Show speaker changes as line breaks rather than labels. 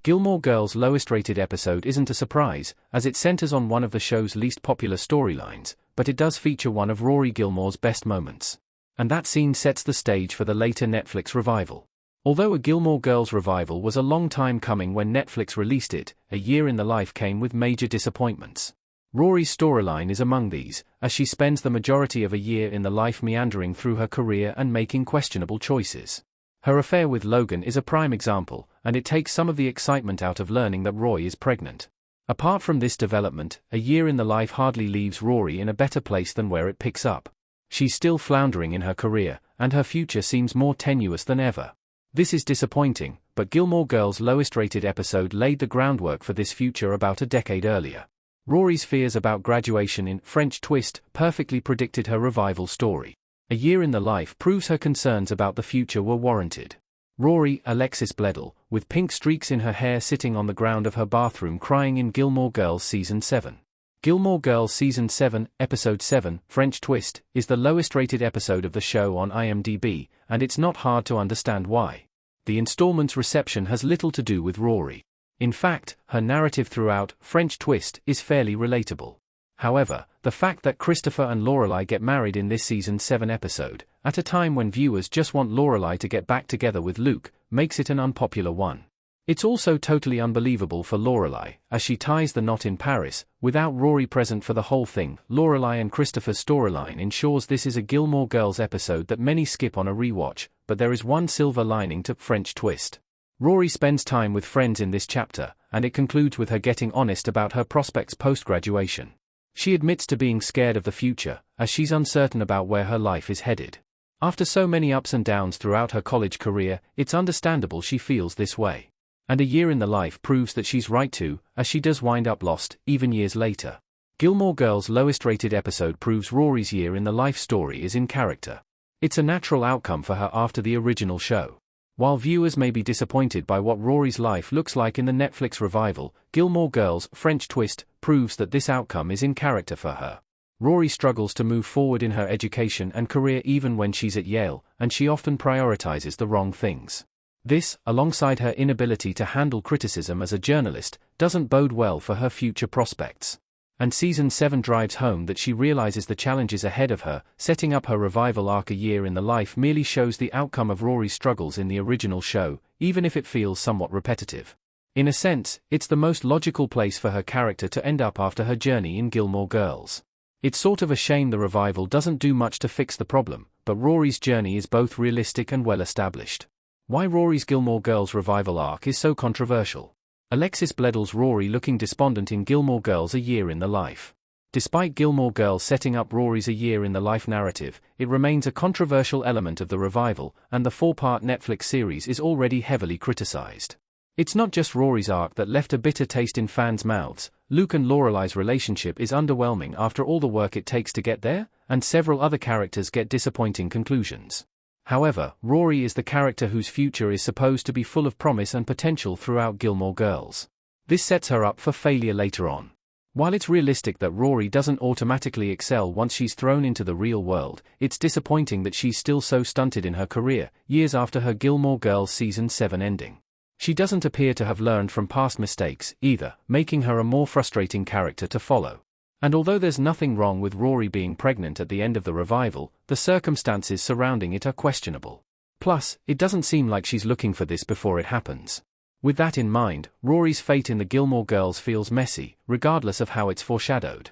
Gilmore Girls' lowest-rated episode isn't a surprise, as it centers on one of the show's least popular storylines, but it does feature one of Rory Gilmore's best moments. And that scene sets the stage for the later Netflix revival. Although a Gilmore Girls revival was a long time coming when Netflix released it, A Year in the Life came with major disappointments. Rory's storyline is among these, as she spends the majority of A Year in the Life meandering through her career and making questionable choices. Her affair with Logan is a prime example, and it takes some of the excitement out of learning that Roy is pregnant. Apart from this development, A Year in the Life hardly leaves Rory in a better place than where it picks up. She's still floundering in her career, and her future seems more tenuous than ever. This is disappointing, but Gilmore Girls' lowest-rated episode laid the groundwork for this future about a decade earlier. Rory's fears about graduation in French Twist perfectly predicted her revival story. A Year in the Life proves her concerns about the future were warranted. Rory, Alexis Bledel, with pink streaks in her hair sitting on the ground of her bathroom crying in Gilmore Girls Season 7. Gilmore Girls Season 7, Episode 7, French Twist, is the lowest-rated episode of the show on IMDb, and it's not hard to understand why. The installment's reception has little to do with Rory. In fact, her narrative throughout, French Twist, is fairly relatable. However, the fact that Christopher and Lorelai get married in this Season 7 episode, at a time when viewers just want Lorelai to get back together with Luke, makes it an unpopular one. It's also totally unbelievable for Lorelai, as she ties the knot in Paris, without Rory present for the whole thing. Lorelai and Christopher's storyline ensures this is a Gilmore Girls episode that many skip on a rewatch, but there is one silver lining to French Twist. Rory spends time with friends in this chapter, and it concludes with her getting honest about her prospects post-graduation. She admits to being scared of the future, as she's uncertain about where her life is headed. After so many ups and downs throughout her college career, it's understandable she feels this way. And A Year in the Life proves that she's right too, as she does wind up lost, even years later. Gilmore Girls' lowest-rated episode proves Rory's Year in the Life story is in character. It's a natural outcome for her after the original show. While viewers may be disappointed by what Rory's life looks like in the Netflix revival, Gilmore Girls' French Twist proves that this outcome is in character for her. Rory struggles to move forward in her education and career even when she's at Yale, and she often prioritizes the wrong things. This, alongside her inability to handle criticism as a journalist, doesn't bode well for her future prospects. And Season 7 drives home that she realizes the challenges ahead of her. Setting up her revival arc A Year in the Life merely shows the outcome of Rory's struggles in the original show, even if it feels somewhat repetitive. In a sense, it's the most logical place for her character to end up after her journey in Gilmore Girls. It's sort of a shame the revival doesn't do much to fix the problem, but Rory's journey is both realistic and well established. Why Rory's Gilmore Girls revival arc is so controversial. Alexis Bledel's Rory looking despondent in Gilmore Girls A Year in the Life. Despite Gilmore Girls setting up Rory's A Year in the Life narrative, it remains a controversial element of the revival, and the 4-part Netflix series is already heavily criticized. It's not just Rory's arc that left a bitter taste in fans' mouths. Luke and Lorelai's relationship is underwhelming after all the work it takes to get there, and several other characters get disappointing conclusions. However, Rory is the character whose future is supposed to be full of promise and potential throughout Gilmore Girls. This sets her up for failure later on. While it's realistic that Rory doesn't automatically excel once she's thrown into the real world, it's disappointing that she's still so stunted in her career, years after her Gilmore Girls Season 7 ending. She doesn't appear to have learned from past mistakes, either, making her a more frustrating character to follow. And although there's nothing wrong with Rory being pregnant at the end of the revival, the circumstances surrounding it are questionable. Plus, it doesn't seem like she's looking for this before it happens. With that in mind, Rory's fate in the Gilmore Girls feels messy, regardless of how it's foreshadowed.